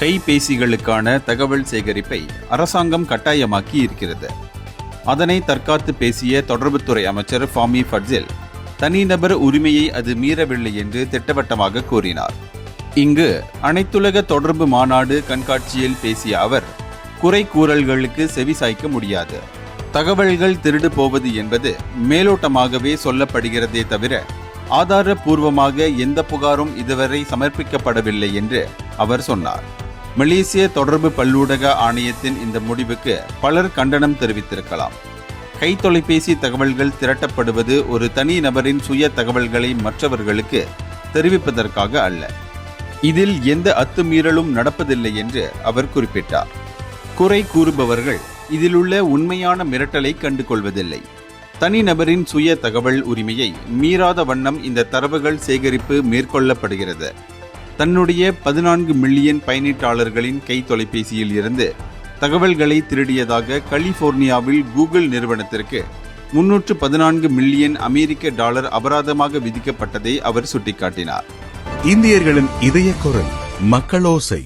கைபேசிகளுக்கான தகவல் சேகரிப்பை அரசாங்கம் கட்டாயமாக்கி இருக்கிறது. அதனை தற்காத்து பேசிய தொடர்புத்துறை அமைச்சர் ஃபாமி ஃபட்சில் தனிநபர் உரிமையை அது மீறவில்லை என்று திட்டவட்டமாக கூறினார். இங்கு அனைத்துலக தொடர்பு மாநாடு கண்காட்சியில் பேசிய அவர், குறை கூறல்களுக்கு செவி சாய்க்க முடியாது. தகவல்கள் திருடு போவது என்பது மேலோட்டமாகவே சொல்லப்படுகிறதே தவிர ஆதாரபூர்வமாக எந்த புகாரும் இதுவரை சமர்ப்பிக்கப்படவில்லை என்று அவர் சொன்னார். மலேசிய தொடர்பு பல்லூடக ஆணையத்தின் இந்த முடிவுக்கு பலர் கண்டனம் தெரிவித்திருக்கலாம். கைத்தொலைபேசி தகவல்கள் திரட்டப்படுவது ஒரு தனி நபரின் சுய தகவல்களை மற்றவர்களுக்கு தெரிவிப்பதற்காக அல்ல. இதில் எந்த அத்துமீறலும் நடப்பதில்லை என்று அவர் குறிப்பிட்டார். குறை கூறுபவர்கள் இதிலுள்ள உண்மையான மிரட்டலை கண்டு கொள்வதில்லை. தனிநபரின் சுய தகவல் உரிமையை மீறாத வண்ணம் இந்த தரவுகள் சேகரிப்பு மேற்கொள்ளப்படுகிறது. தன்னுடைய 14 மில்லியன் பயனீட்டாளர்களின் கை தொலைபேசியில் இருந்து தகவல்களை திருடியதாக கலிபோர்னியாவில் கூகுள் நிறுவனத்திற்கு 314 மில்லியன் அமெரிக்க டாலர் அபராதமாக விதிக்கப்பட்டதை அவர் சுட்டிக்காட்டினார். இந்தியர்களின் இதய குரல் மக்களோசை.